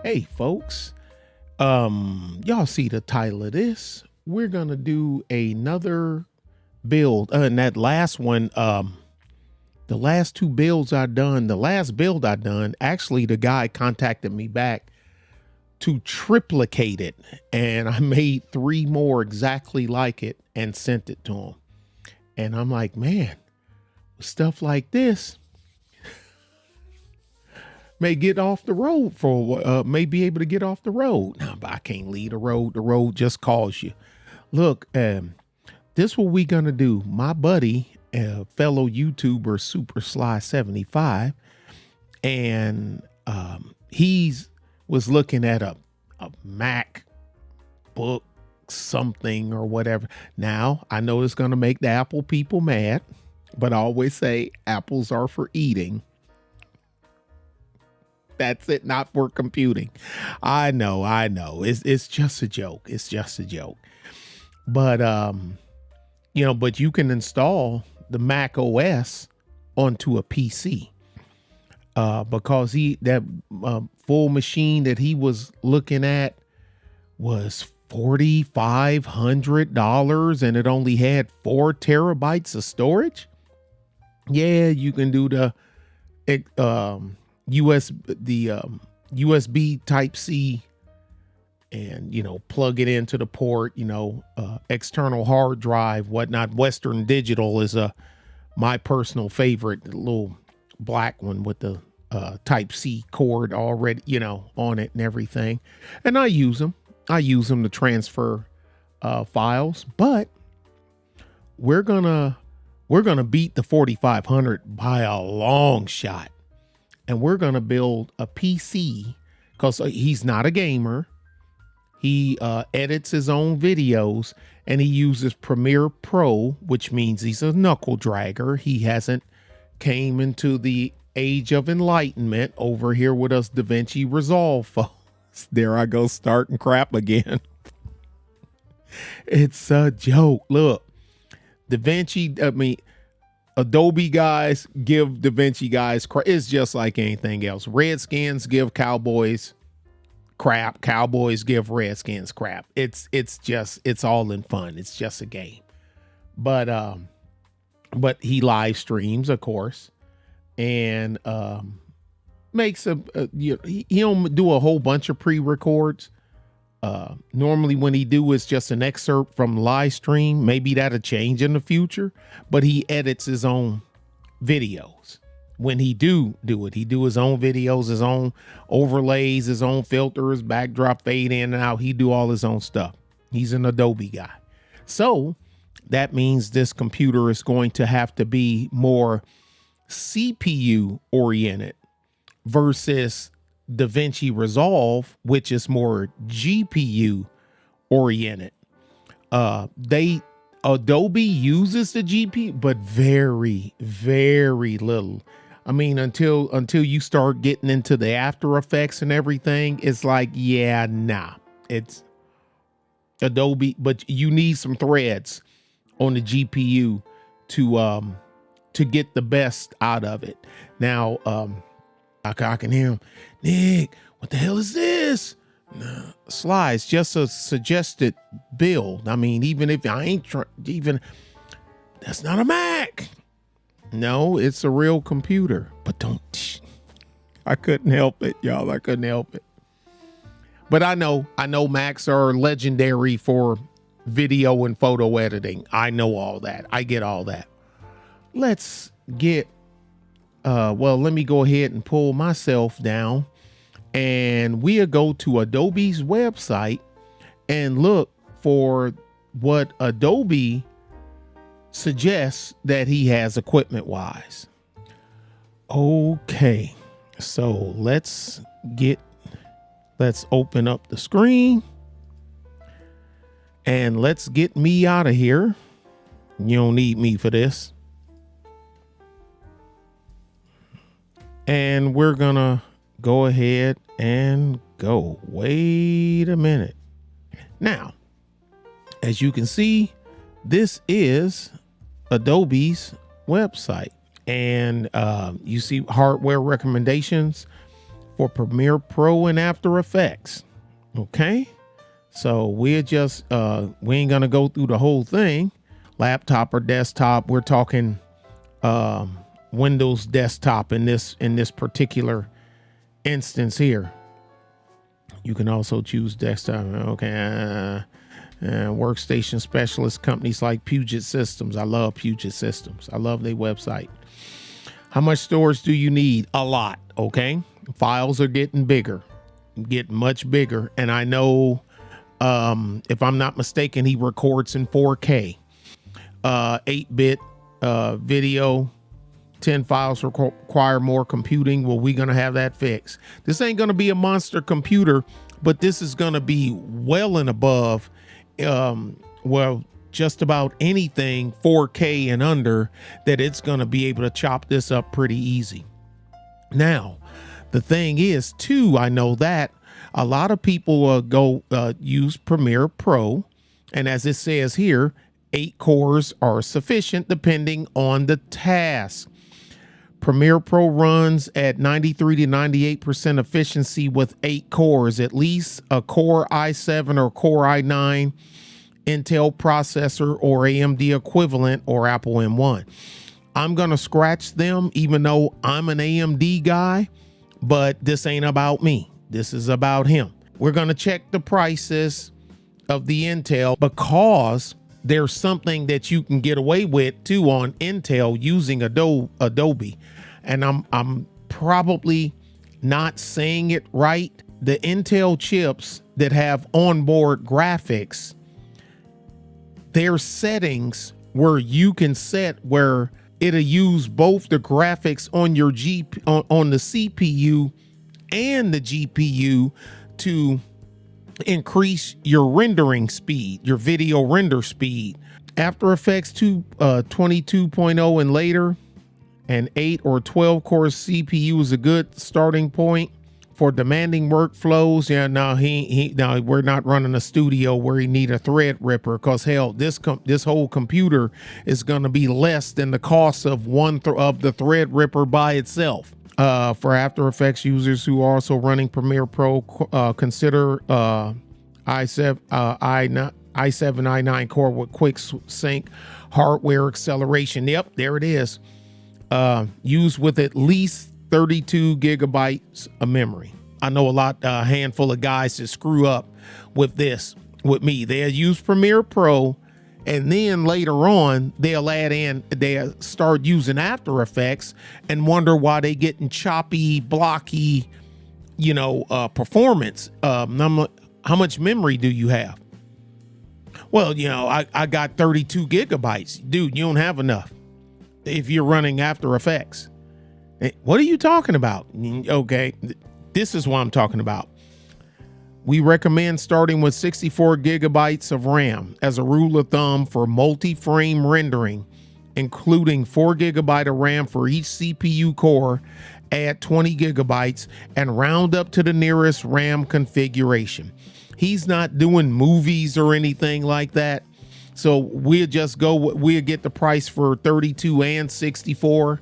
Hey folks, y'all see the title of this. We're gonna do another build. And that last one, the last two builds I done, the last build I done, actually the guy contacted me back to triplicate it. And I made 3 more exactly like it and sent it to him. And I'm like, man, stuff like this may get off the road may be able to get off the road. Now, but I can't leave the road. The road just calls you. Look, this what we gonna do. My buddy, fellow YouTuber Super Sly 75, and he's was looking at a Mac book something or whatever. Now, I know it's gonna make the Apple people mad, but I always say apples are for eating. That's it, not for computing. I know. It's just a joke. It's just a joke. But but you can install the Mac OS onto a PC. Because that full machine that he was looking at was $4,500 and it only had 4 terabytes of storage. Yeah, you can do the USB type C and, plug it into the port, external hard drive, whatnot. Western Digital is my personal favorite, the little black one with the type C cord already, on it and everything. And I use them to transfer files, but we're gonna beat the 4,500 by a long shot. And we're going to build a PC because he's not a gamer. He edits his own videos and he uses Premiere Pro, which means he's a knuckle dragger. He hasn't came into the age of enlightenment over here with us DaVinci Resolve folks. There I go starting crap again. It's a joke. Look, Adobe guys give DaVinci guys crap. It's just like anything else. Redskins give Cowboys crap. Cowboys give Redskins crap. It's all in fun. It's just a game. But he live streams, of course, and makes he'll do a whole bunch of pre-records. Normally when he do is just an excerpt from live stream. Maybe that'll change in the future, but he edits his own videos. When he do it, he do his own videos, his own overlays, his own filters, backdrop, fade in and out. He do all his own stuff. He's an Adobe guy. So that means this computer is going to have to be more CPU oriented versus DaVinci Resolve, which is more GPU oriented. Adobe uses the GPU, but very, very little. I mean, until you start getting into the After Effects and everything, it's like, yeah, nah, it's Adobe, but you need some threads on the GPU to get the best out of it. Now, I can hear him. Nick, what the hell is this? Sly, it's just a suggested build. I mean, even if I ain't that's not a Mac. No, it's a real computer. But I couldn't help it, y'all. I couldn't help it. But I know Macs are legendary for video and photo editing. I know all that. I get all that. Let's get let me go ahead and pull myself down and we'll go to Adobe's website and look for what Adobe suggests that he has equipment wise. Okay, so let's open up the screen and let's get me out of here. You don't need me for this. And we're gonna go ahead and go. Wait a minute. Now, as you can see, this is Adobe's website. And you see hardware recommendations for Premiere Pro and After Effects. Okay, so we're just we ain't gonna go through the whole thing. Laptop or desktop, we're talking Windows desktop in this particular instance here. You can also choose desktop. Okay, workstation specialist companies like Puget Systems. I love Puget Systems. I love their website. How much storage do you need? A lot. Okay, files are getting bigger, getting much bigger, and I know if I'm not mistaken, he records in 4K, 8-bit video. 10 files require more computing. Well, we're gonna have that fixed. This ain't gonna be a monster computer, but this is gonna be well and above well, just about anything 4K and under, that it's gonna be able to chop this up pretty easy. Now, the thing is too, I know that a lot of people go use Premiere Pro, and as it says here, 8 cores are sufficient depending on the task. Premiere Pro runs at 93 to 98% efficiency with 8 cores, at least a Core i7 or Core i9 Intel processor or AMD equivalent or Apple M1. I'm going to scratch them even though I'm an AMD guy, but this ain't about me. This is about him. We're going to check the prices of the Intel because there's something that you can get away with too on Intel using Adobe. And I'm probably not saying it right. The Intel chips that have onboard graphics, there's settings where you can set where it'll use both the graphics on your on the CPU and the GPU to increase your rendering speed, your video render speed. After Effects 22.0 and later, an 8 or 12 core CPU is a good starting point for demanding workflows. Yeah, now we're not running a studio where you need a thread ripper, because hell, this whole computer is going to be less than the cost of one of the thread ripper by itself. For After Effects users who are also running Premiere Pro, consider i7 i9 core with quick sync hardware acceleration. Yep, there it is. Used with at least 32 gigabytes of memory. I know a handful of guys that screw up with this with me. They'll use Premiere Pro, and then later on they'll start using After Effects and wonder why they getting choppy, blocky, performance. How much memory do you have? Well, I got 32 gigabytes. Dude, you don't have enough if you're running After Effects. What are you talking about? Okay, this is what I'm talking about. We recommend starting with 64 gigabytes of RAM as a rule of thumb for multi-frame rendering, including 4 gigabyte of RAM for each CPU core. Add 20 gigabytes and round up to the nearest RAM configuration. He's not doing movies or anything like that. So we'll get the price for 32 and 64.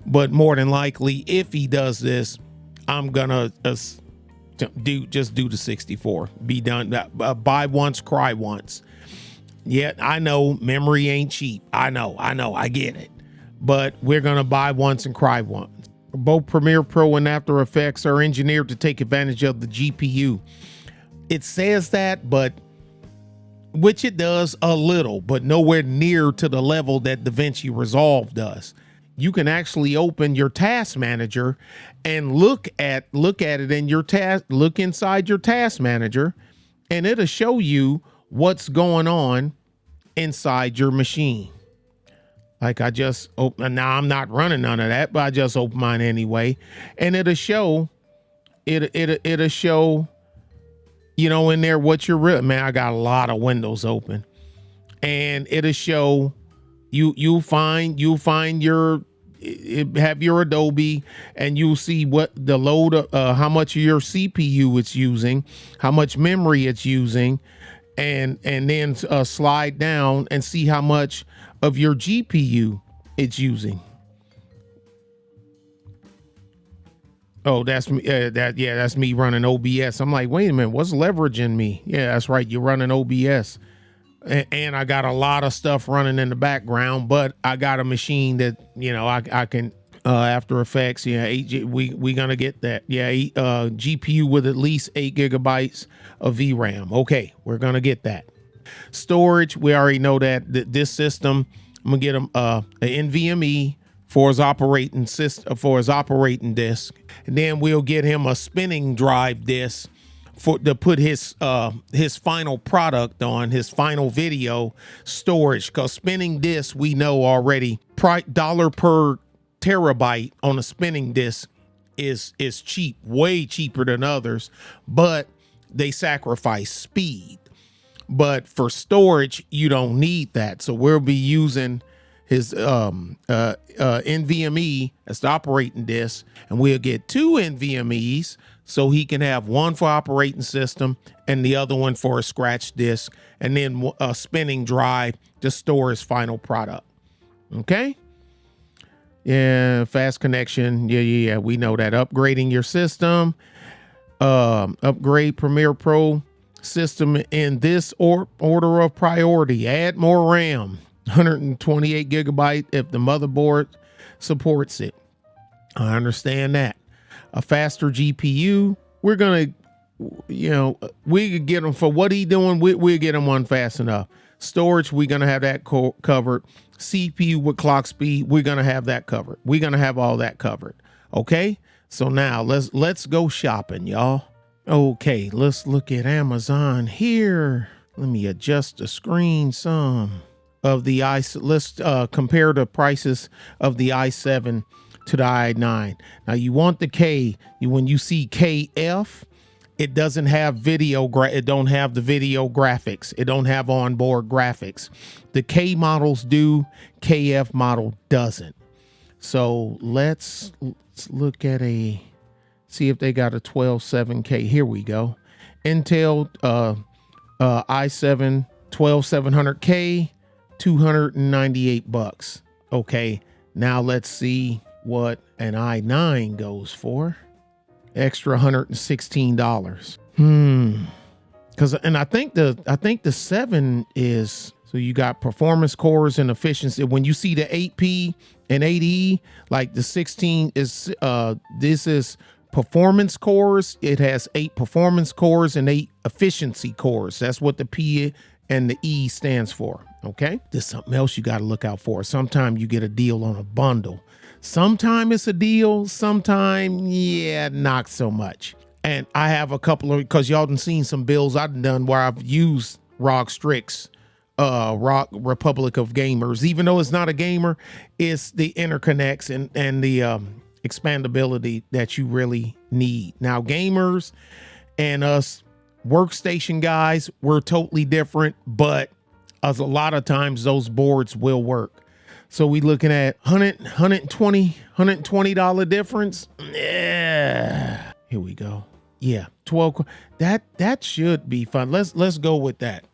But more than likely, if he does this, I'm gonna do the 64. Be done. Buy once, cry once. Yeah, I know memory ain't cheap. I know, I get it. But we're gonna buy once and cry once. Both Premiere Pro and After Effects are engineered to take advantage of the GPU. It says that, which it does a little, but nowhere near to the level that DaVinci Resolve does. You can actually open your task manager and look at it in your look inside your task manager, and it'll show you what's going on inside your machine. Like I just open, now I'm not running none of that, but I just open mine anyway, and it'll show in there what you're man. I got a lot of windows open, and it'll show you'll find have your Adobe, and you'll see what the load how much of your CPU it's using, how much memory it's using, and then slide down and see how much of your GPU it's using. Oh, that's me. That's me running OBS. I'm like, wait a minute, what's leveraging me? Yeah, that's right. You're running OBS, and I got a lot of stuff running in the background, but I got a machine that I can After Effects. Yeah, we gonna get that. Yeah, GPU with at least 8 GB of VRAM. Okay, we're gonna get that. Storage, we already know that this system, I'm gonna get him an NVMe for his operating system, for his operating disk, and then we'll get him a spinning drive disk to put his final product on, his final video storage. Because spinning disc, we know already, dollar per terabyte on a spinning disc is cheap, way cheaper than others, but they sacrifice speed. But for storage, you don't need that. So we'll be using his NVMe as the operating disk, and we'll get 2 NVMe's so he can have one for operating system and the other one for a scratch disk, and then a spinning drive to store his final product. Okay. Yeah, fast connection. Yeah. We know that. Upgrading your system. Upgrade Premiere Pro system in this order of priority. Add more RAM. 128 GB if the motherboard supports it. I understand that. A faster GPU. We're gonna, we could get him for what he doing. We'll get him one fast enough. Storage, we're gonna have that covered. CPU with clock speed, we're gonna have that covered. We're gonna have all that covered. Okay. So now let's go shopping, y'all. Okay, let's look at Amazon here. Let me adjust the screen some of the let's compare the prices of the i7 to the i9. Now you want the K. When you see KF, it doesn't have video. It don't have the video graphics. It don't have onboard graphics. The K models do. KF model doesn't. So let's look at see if they got a 12.7K. Here we go. Intel i7 12700K, $298. Okay, now let's see what an i9 goes for. Extra $116. And I think the 7 is, so you got performance cores and efficiency. When you see the 8P and 8E, like the 16 is this is performance cores. It has 8 performance cores and 8 efficiency cores. That's what the P and the E stands for. Okay, there's something else you got to look out for. Sometimes you get a deal on a bundle. Sometimes it's a deal. Sometimes, yeah, not so much. And I have a couple of, because y'all done seen some bills I've done where I've used ROG Strix, ROG Republic of Gamers. Even though it's not a gamer, it's the interconnects and the expandability that you really need. Now, gamers and us workstation guys, we're totally different, but a lot of times those boards will work. So we looking at $120 difference. Yeah, here we go. Yeah, 12. That should be fun. Let's go with that.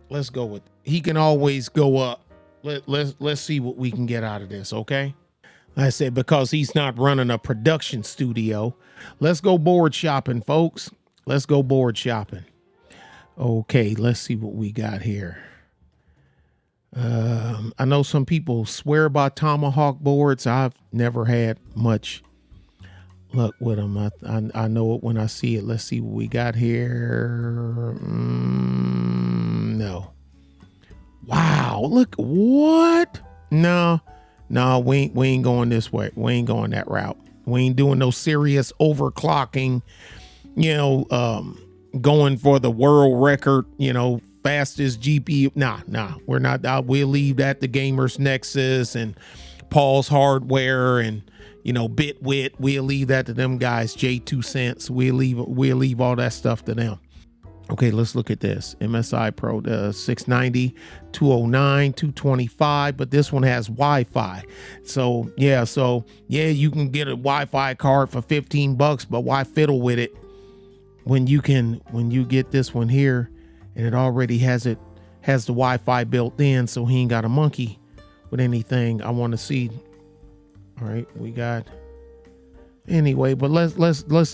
Let's go with. He can always go up. Let's see what we can get out of this. Okay. I said, because he's not running a production studio. Let's go board shopping, folks. Let's go board shopping. Okay, let's see what we got here. I know some people swear by Tomahawk boards. I've never had much luck with them. I know it when I see it. Let's see what we got here. No. Wow, look, what? No, we ain't going this way. We ain't going that route. We ain't doing no serious overclocking, going for the world record, fastest GPU. Nah, we're not. We'll leave that to Gamers Nexus and Paul's Hardware and Bitwit. We'll leave that to them guys. J2 Cents. We'll leave all that stuff to them. Okay, let's look at this. MSI Pro 690, 209, 225, but this one has Wi-Fi. So yeah, you can get a Wi-Fi card for $15, but why fiddle with it when you get this one here and it already has the Wi-Fi built in, so he ain't got a monkey with anything. I want to see. All right, we got Anyway, but let's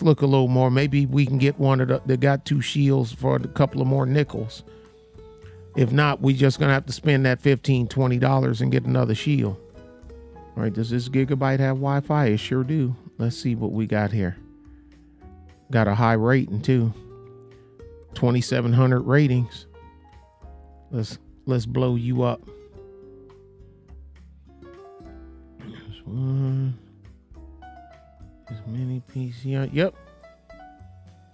look a little more. Maybe we can get one of that got 2 shields for a couple of more nickels. If not, we just gonna have to spend that $15-20 and get another shield. All right, does this Gigabyte have Wi-Fi? It sure do. Let's see what we got here. Got a high rating too. 2,700 ratings. Let's blow you up. There's one. As many PCI. Yep.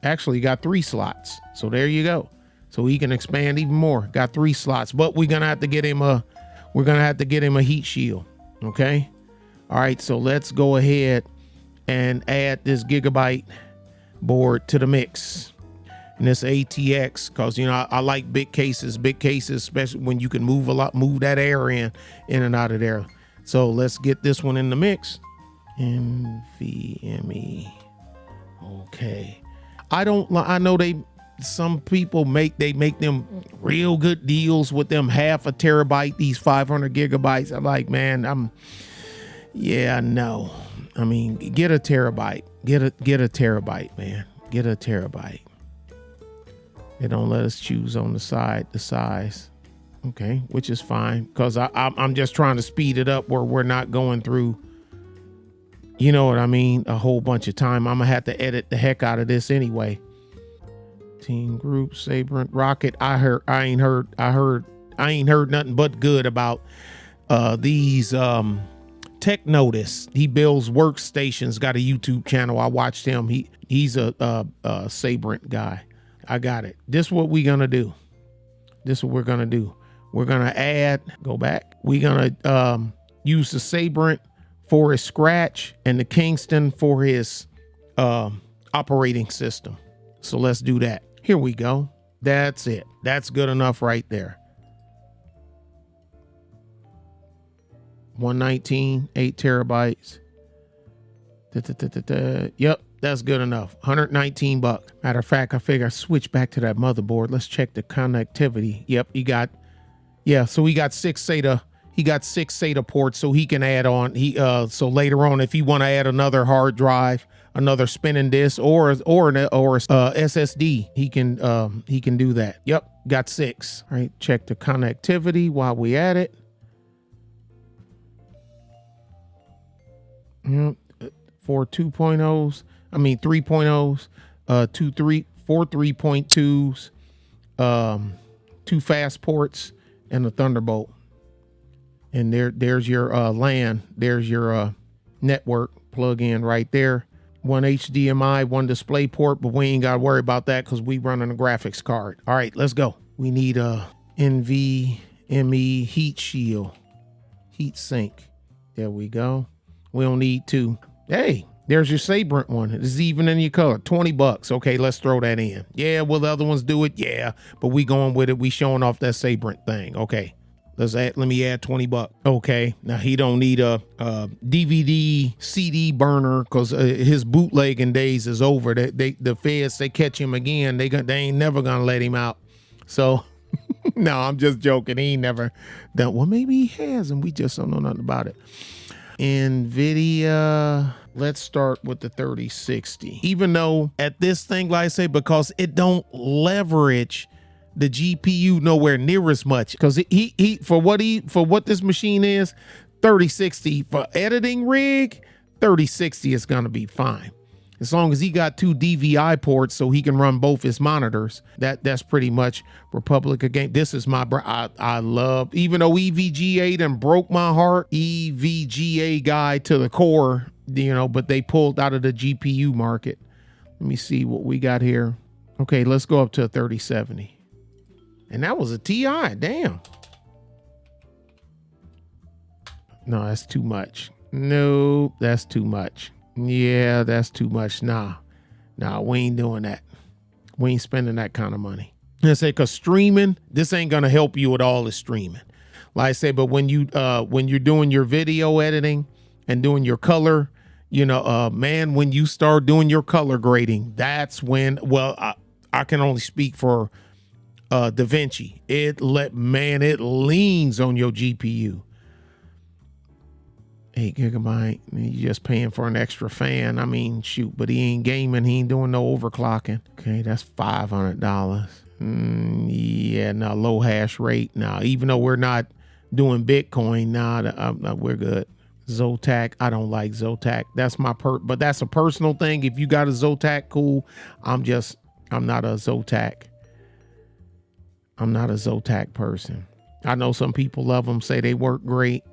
Actually got 3 slots. So there you go. So he can expand even more. Got 3 slots, but we're gonna have to get him a heat shield. Okay. All right. So let's go ahead and add this Gigabyte board to the mix. And this ATX, because I like big cases, especially when you can move that air in and out of there. So let's get this one in the mix. NVMe. Okay. I know some people make them real good deals with them 0.5 terabyte, these 500 gigabytes. I'm like, man, no. I mean, get a terabyte. Get a terabyte, man. Get a terabyte. They don't let us choose on the size. Okay, which is fine, because I'm just trying to speed it up where we're not going through, you know what I mean, a whole bunch of time. I'm gonna have to edit the heck out of this anyway. Team Group, Sabrent, Rocket. I ain't heard nothing but good about these Tech Notice. He builds workstations, got a YouTube channel. I watched him. He's a Sabrent guy. I got it. This is what we're gonna do. We're gonna add, go back. We're gonna use the Sabrent for his Scratch and the Kingston for his operating system. So let's do that. Here we go. That's it. That's good enough right there. 119, 8 terabytes. Yep, that's good enough. $119. Matter of fact, I figure I switch back to that motherboard. Let's check the connectivity. Yep, so he got 6 SATA. He got 6 SATA ports, so he can add on. So later on, if you want to add another hard drive, another spinning disk, or SSD, he can do that. Yep, got 6. All right, check the connectivity while we at it. Yep, 4 2.0s. I mean 3.0s. 4 3.2s. 2 fast ports and a Thunderbolt. And there's your LAN. There's your network plug in right there. 1 HDMI, 1 display port, but we ain't got to worry about that because we running a graphics card. All right, let's go. We need a NVMe heat shield, heat sink. There we go. We don't need 2. Hey, there's your Sabrent one. It's even in your color. $20. Okay, let's throw that in. Yeah, will the other ones do it? Yeah, but we going with it. We showing off that Sabrent thing. Okay. Let me add $20. Okay, now he don't need a DVD CD burner because his bootlegging days is over. The feds, they catch him again, they ain't never gonna let him out. So no, I'm just joking. He ain't never done. Well, maybe he has, and we just don't know nothing about it. NVIDIA. Let's start with the 3060. Even though at this thing, like I say, because it don't leverage the GPU nowhere near as much, because he for what this machine is, 3060 for editing rig, 3060 is gonna be fine as long as he got 2 DVI ports so he can run both his monitors. That's pretty much Republic of Game. This is my I love, even though EVGA done broke my heart, EVGA guy to the core, but they pulled out of the GPU market. Let me see what we got here. Okay, let's go up to a 3070. And that was a TI, damn. No, that's too much. No, that's too much. Yeah, that's too much. Nah, we ain't doing that. We ain't spending that kind of money. I say, cause streaming, this ain't gonna help you at all. Is streaming, like I say. But when you're doing your video editing and doing your color, man, when you start doing your color grading, that's when. Well, I can only speak for DaVinci. It leans on your GPU. 8 GB. You just paying for an extra fan. I mean, shoot, but he ain't gaming. He ain't doing no overclocking. Okay, that's $500. Yeah, no, low hash rate. Now, even though we're not doing Bitcoin, we're good. Zotac, I don't like Zotac. That's but that's a personal thing. If you got a Zotac, cool. I'm not a Zotac. I'm not a Zotac person. I know some people love them, say they work great.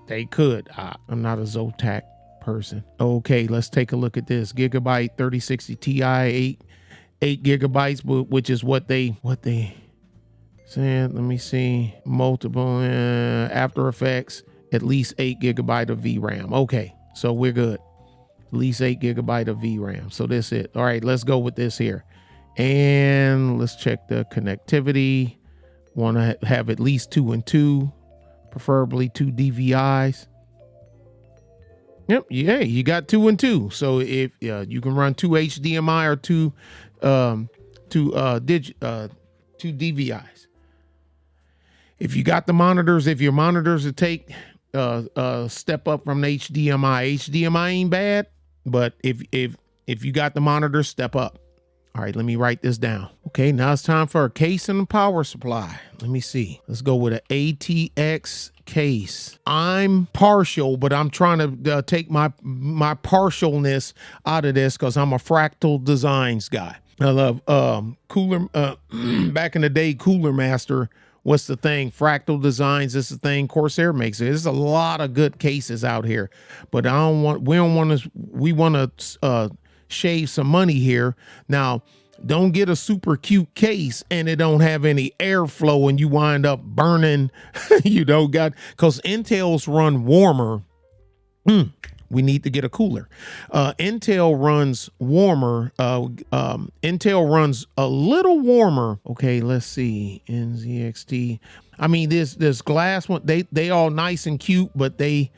They could. I'm not a Zotac person. Okay, let's take a look at this. Gigabyte 3060 Ti, 8 gigabytes, which is what they said. Let me see. Multiple After Effects, at least 8 GB of VRAM. Okay, so we're good. At least 8 GB of VRAM. So this is it. All right, let's go with this here. And let's check the connectivity. Want to have at least 2 and 2, preferably 2 DVIs. Yep, yeah, you got 2 and 2. So if you can run 2 HDMI or 2 DVIs. If you got the monitors, if your monitors will take step up from the HDMI ain't bad, but if you got the monitors, step up. All right, let me write this down. Okay, now it's time for a case and a power supply. Let me see. Let's go with an ATX case. I'm partial, but I'm trying to take my partialness out of this because I'm a Fractal Designs guy. I love Cooler. Back in the day, Cooler Master. What's the thing? Fractal Designs is the thing. Corsair makes it. There's a lot of good cases out here, but we want to shave some money here. Now, don't get a super cute case and it don't have any airflow and you wind up burning. Because Intels run warmer. We need to get a cooler. Intel runs warmer. Intel runs a little warmer. Okay, let's see. NZXT. I mean, this glass one, they all nice and cute, but the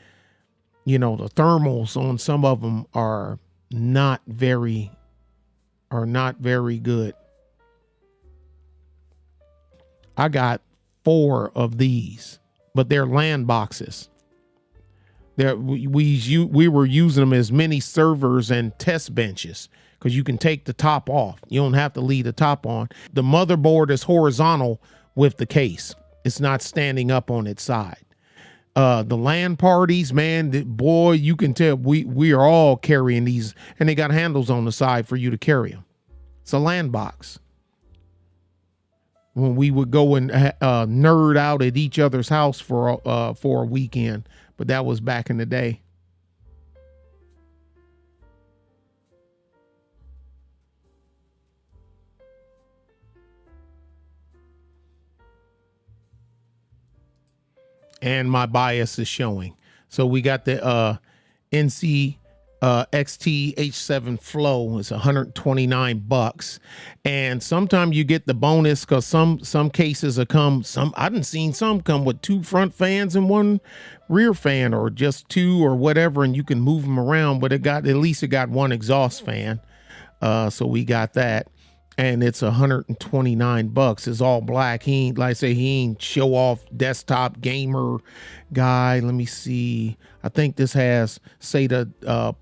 thermals on some of them are not very good. I got 4 of these, but they're LAN boxes. We were using them as mini servers and test benches because you can take the top off. You don't have to leave the top on. The motherboard is horizontal with the case. It's not standing up on its side. The LAN parties, man, boy, you can tell we are all carrying these, and they got handles on the side for you to carry them. It's a LAN box. When we would go and nerd out at each other's house for a weekend, but that was back in the day. And my bias is showing. So we got the NC XT H7 Flow. It's $129, and sometimes you get the bonus because some cases have come. I done seen some come with 2 front fans and 1 rear fan, or just 2 or whatever, and you can move them around. But at least it got 1 exhaust fan. So we got that. And it's $129. It's all black. He ain't show off desktop gamer guy. Let me see. I think this has SATA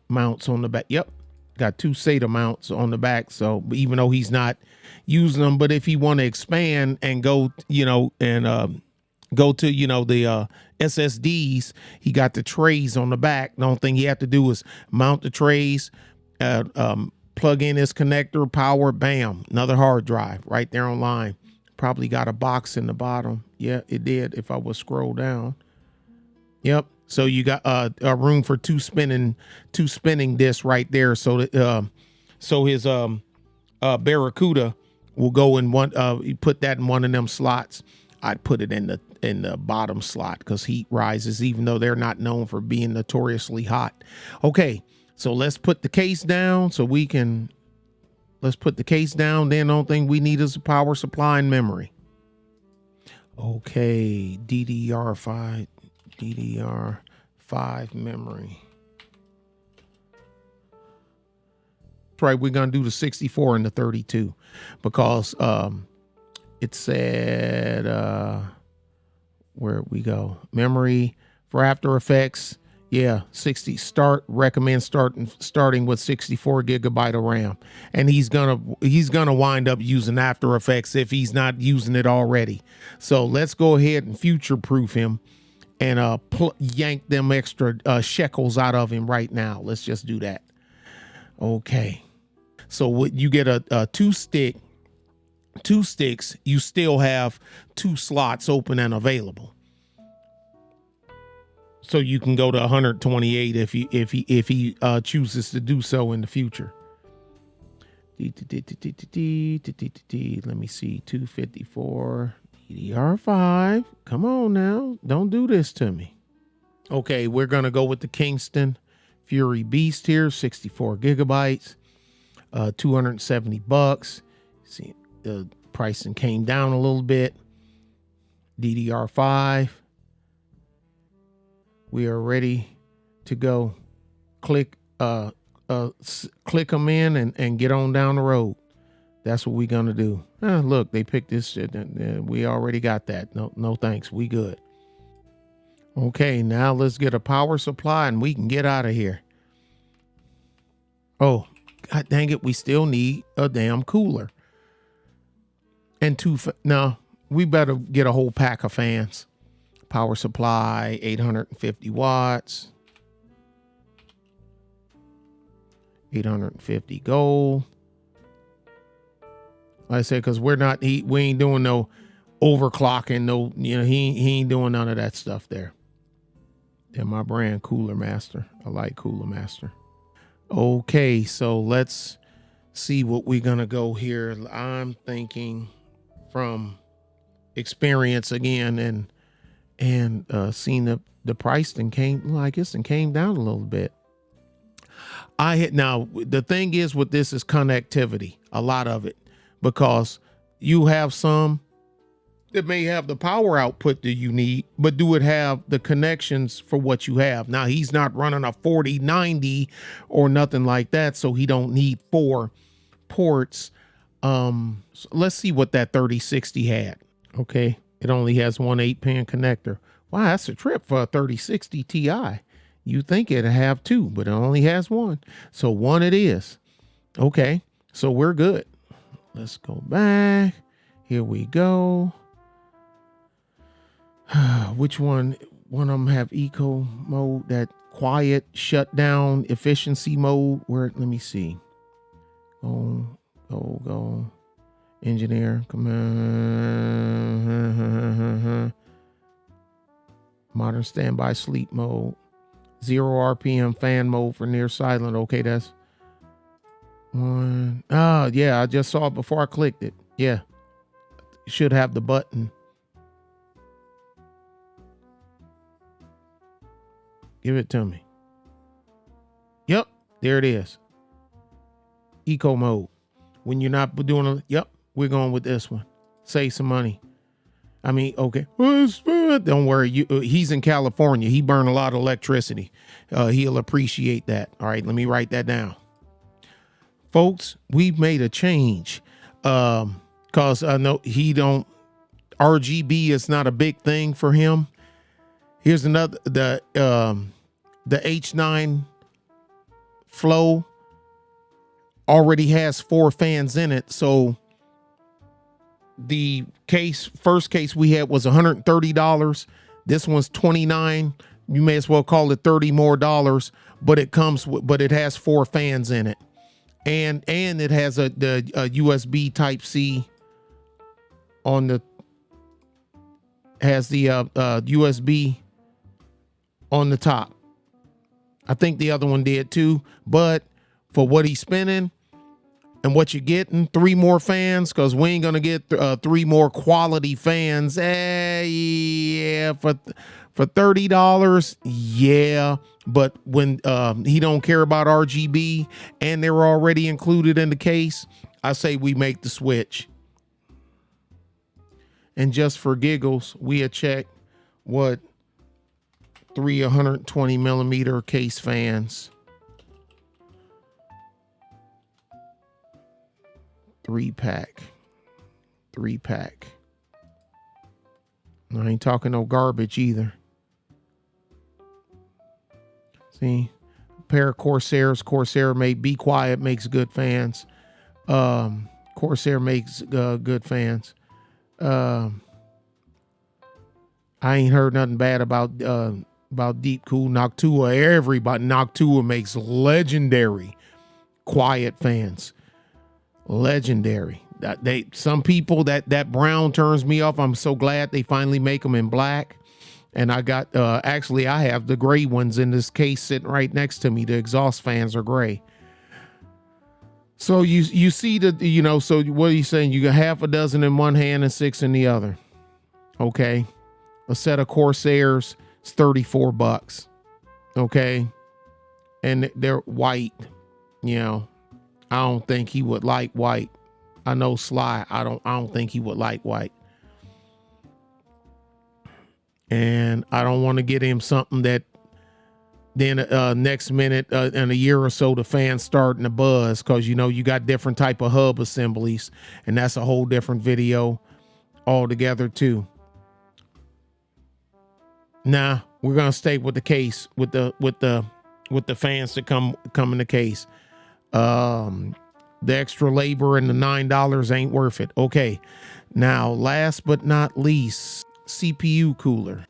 mounts on the back. Yep, got 2 SATA mounts on the back. So even though he's not using them, but if he want to expand and go, go to the SSDs, he got the trays on the back. The only thing he have to do is mount the trays. Plug in his connector, power, bam, another hard drive right there online. Probably got a box in the bottom. Yeah, it did if I would scroll down. Yep. So you got a room for 2 spinning discs right there. So his Barracuda will go in one. You put that in one of them slots. I'd put it in the bottom slot because heat rises, even though they're not known for being notoriously hot. Okay. So let's put the case down let's put the case down. Then the only thing we need is a power supply and memory. Okay, DDR5 memory. That's right, we're gonna do the 64 and the 32 because it said where we go. Memory for After Effects. Yeah, recommend starting with 64 gigabyte of RAM. And he's gonna wind up using After Effects if he's not using it already. So let's go ahead and future proof him and yank them extra shekels out of him right now. Let's just do that. Okay. So what you get a two sticks, you still have 2 slots open and available. So you can go to 128 if he chooses to do so in the future. Let me see, 254 DDR5. Come on now, don't do this to me. Okay, we're gonna go with the Kingston Fury Beast here, 64 gigabytes, $270. See, the pricing came down a little bit. DDR5. We are ready to go. Click them in and get on down the road. That's what we're gonna do. Look, they picked this shit. We already got that. No thanks. We good. Okay, now let's get a power supply and we can get out of here. Oh, god dang it, we still need a damn cooler. And no, we better get a whole pack of fans. Power supply, 850 watts. 850 gold. Like I said, because we ain't doing no overclocking, he ain't doing none of that stuff there. And my brand, Cooler Master. I like Cooler Master. Okay, so let's see what we're gonna go here. I'm thinking from experience again and seeing the price and came down a little bit. Now the thing is with this is connectivity, a lot of it, because you have some that may have the power output that you need, but do it have the connections for what you have? Now he's not running a 4090 or nothing like that, so he don't need 4 ports. So let's see what that 3060 had. Okay, it only has one 8-pin connector. Wow, that's a trip for a 3060 Ti. You think it'd have 2, but it only has 1. So 1 it is. Okay, so we're good. Let's go back. Here we go. Which one of them have eco mode, that quiet shutdown efficiency mode? Let me see. Go. Engineer, command. Modern standby sleep mode. 0 RPM fan mode for near silent. Okay, that's 1. Oh, yeah, I just saw it before I clicked it. Yeah, you should have the button. Give it to me. Yep, there it is. Eco mode. When you're not doing yep, we're going with this one. Save some money. I mean, okay. Don't worry. He's in California. He burned a lot of electricity. He'll appreciate that. All right, let me write that down. Folks, we've made a change. Cause I know RGB is not a big thing for him. Here's another, the H9 Flow already has 4 fans in it. So the first case we had was $130. This one's $29. You may as well call it $30 more, but it has 4 fans in it. And it has a USB type C on the, has the USB on the top. I think the other one did too, but for what he's spending and what you're getting, 3 more fans, because we ain't gonna get 3 more quality fans. Yeah, for $30, yeah. But when he don't care about RGB and they're already included in the case, I say we make the switch. And just for giggles, we check what 3 120 millimeter case fans. 3-pack. I ain't talking no garbage either. See, pair of Corsairs. Corsair Be Quiet makes good fans. Corsair makes good fans. I ain't heard nothing bad about Deep Cool. Noctua. Everybody, Noctua makes legendary quiet fans. Legendary. Some people that brown turns me off. I'm so glad they finally make them in black. And I got actually I have the gray ones in this case sitting right next to me. The exhaust fans are gray. So you see the so what are you saying? You got half a dozen in one hand and 6 in the other. Okay. A set of Corsairs is $34. Okay. And they're white. I don't think he would like white. I know Sly. I don't think he would like white. And I don't want to get him something that then next minute in a year or so the fans starting to buzz, because you got different type of hub assemblies, and that's a whole different video altogether too. Nah, we're gonna stay with the case with the fans that come in the case. The extra labor and the $9 ain't worth it. Okay, now last but not least, CPU cooler.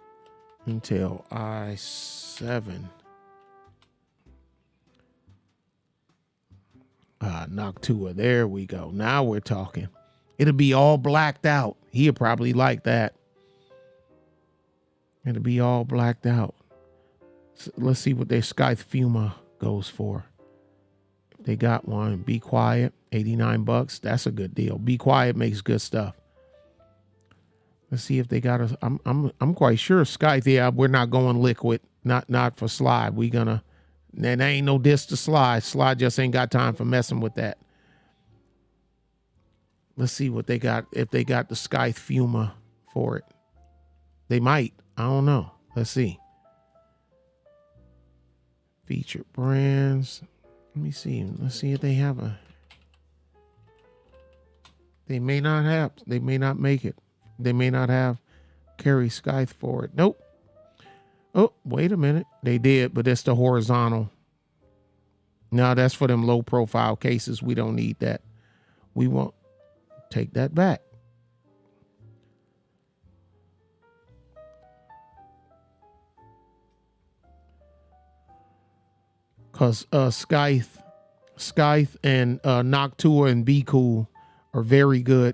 Intel i7. Noctua. There we go. Now we're talking. It'll be all blacked out. He'll probably like that. It'll be all blacked out. So let's see what their Scythe Fuma goes for. If they got one, Be Quiet, $89. That's a good deal. Be Quiet makes good stuff. Let's see if they got a. I'm quite sure Scythe. Yeah, we're not going liquid. Not for Slide. We gonna. There ain't no diss to Slide. Slide just ain't got time for messing with that. Let's see what they got. If they got the Scythe Fuma for it, they might. I don't know. Let's see. Featured brands. Let me see. Let's see if they have a. They may not have. They may not make it. They may not have Kari Scythe for it. Nope. Oh, wait a minute. They did, but it's the horizontal. No, that's for them low profile cases. We don't need that. We won't take that back. Because Scythe and Noctua and Be Cool are very good.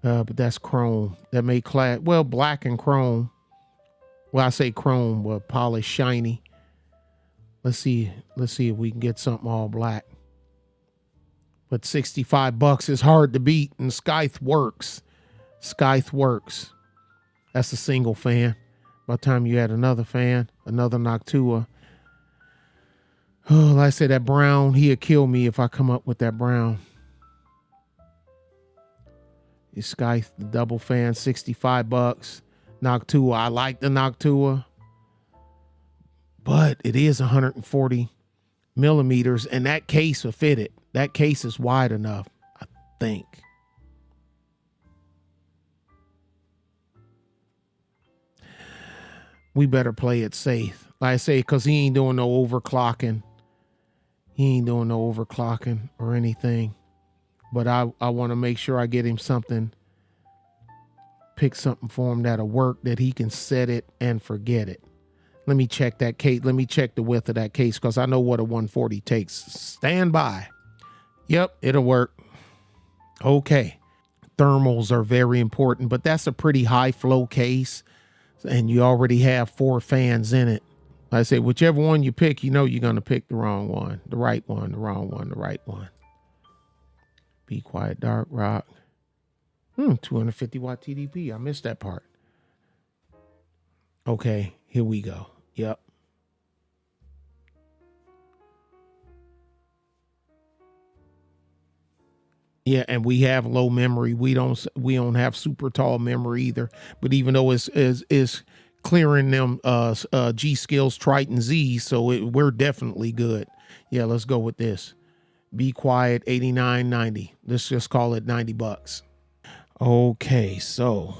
But that's chrome. That may class well, black and chrome. Well, I say chrome, but polished, shiny. Let's see if we can get something all black. But $65 is hard to beat, and Scythe works. Scythe works. That's a single fan. By the time you add another fan, another Noctua. Oh, like I said, that brown, he'll kill me if I come up with that brown. Scythe, the double fan, $65. Noctua, I like the Noctua, but it is 140 millimeters, and that case will fit it. That case is wide enough, I think. We better play it safe, like I say, because he ain't doing no overclocking. He ain't doing no overclocking or anything. But I want to make sure I get him something, pick something for him that'll work, that he can set it and forget it. Let me check that case. Let me check the width of that case, because I know what a 140 takes. Stand by. Yep, it'll work. Okay. Thermals are very important, but that's a pretty high flow case, and you already have 4 fans in it. I say, whichever one you pick, you're going to pick the wrong one, the right one, the wrong one, the right one. Be Quiet, Dark Rock. 250 watt TDP. I missed that part. Okay, here we go. Yep. Yeah, and we have low memory. We don't have super tall memory either. But even though it's clearing them G Skills Triton Z, so we're definitely good. Yeah, let's go with this. Be Quiet, $89.90. Let's just call it $90. Okay, so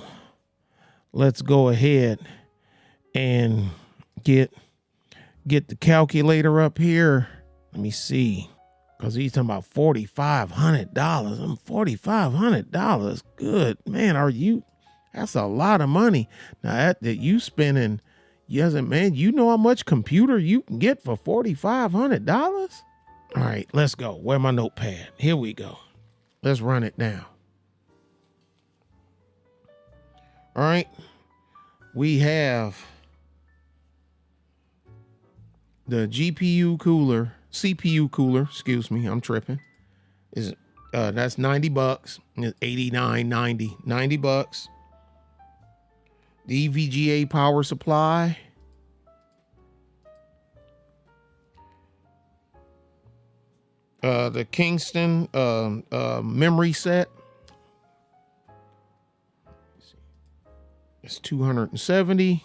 let's go ahead and get get the calculator up here. Let me see. Because he's talking about $4,500. $4,500. Good. Man, that's a lot of money. Now that you spending, yes, man, you know how much computer you can get for $4,500? All right, let's go. Where my notepad? Here we go. Let's run it down. All right. We have the CPU cooler, excuse me, I'm tripping. That's $90. It's $89.90. The EVGA power supply. The Kingston memory set. It's $270.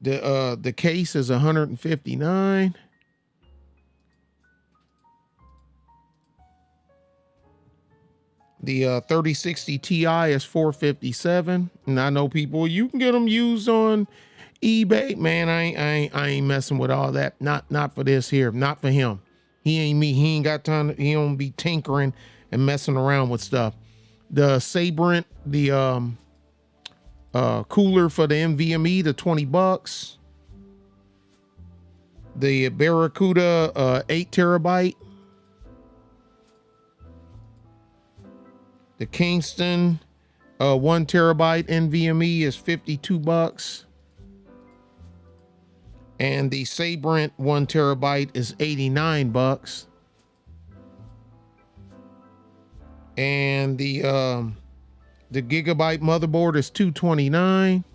The case is $159. The 3060 Ti is $457. And I know people, you can get them used on eBay. Man, I ain't messing with all that. Not for this here. Not for him. He ain't me. He ain't got time. He don't be tinkering and messing around with stuff. The Sabrent, the cooler for the NVMe, the $20. The Barracuda 8 terabyte. The Kingston 1 terabyte NVMe is $52. And the Sabrent 1 terabyte is $89. And the Gigabyte motherboard is $229.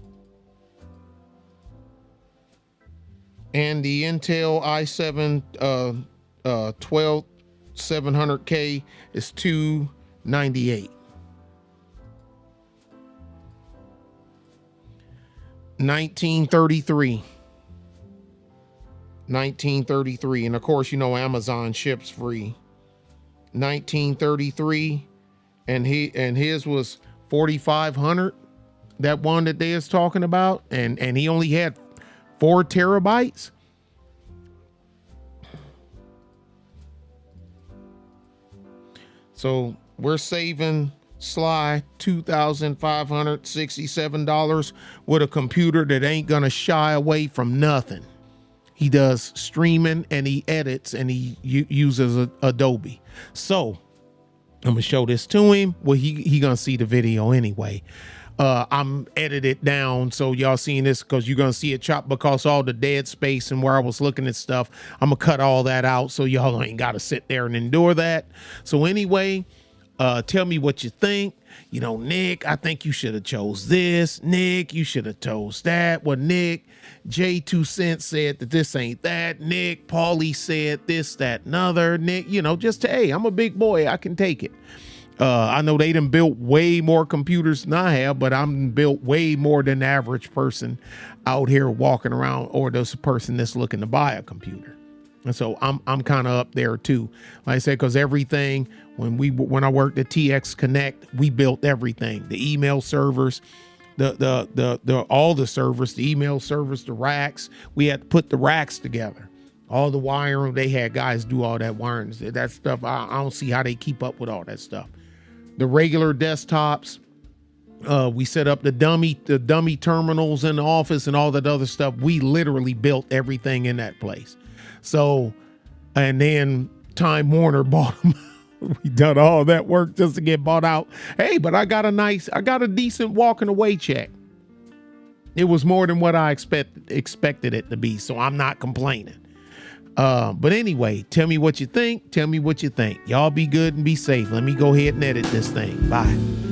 And the Intel i7 12700K is $298. 1933, and of course, you know, Amazon ships free. 1933, and his was 4,500. That one that they is talking about, and he only had 4 terabytes. So we're saving Sly $2,567 with a computer that ain't gonna shy away from nothing. He does streaming and he edits and he uses Adobe. So I'm gonna show this to him. Well, he gonna see the video anyway. I'm edited down so y'all seeing this because you're gonna see it chopped because all the dead space and where I was looking at stuff. I'm gonna cut all that out so y'all ain't gotta sit there and endure that. So anyway, tell me what you think. You know, Nick, I think you should have chose this. Nick, you should have chose that. Well, Nick, J2 Cents said that this ain't that. Nick, Paulie said this, that, and other. Nick, you know, just, hey, I'm a big boy. I can take it. I know they done built way more computers than I have, but I'm built way more than the average person out here walking around, or this person that's looking to buy a computer. And so I'm kind of up there too. Like I said, because everything, when I worked at TX Connect, we built everything. The email servers, all the servers, the email servers, the racks. We had to put the racks together. All the wiring, they had guys do all that wiring. That stuff, I don't see how they keep up with all that stuff. The regular desktops, we set up the dummy terminals in the office and all that other stuff. We literally built everything in that place. So, and then Time Warner bought them. We done all that work just to get bought out. Hey, but I got a decent walking away check. It was more than what I expected it to be. So I'm not complaining. But anyway, tell me what you think. Tell me what you think. Y'all be good and be safe. Let me go ahead and edit this thing. Bye.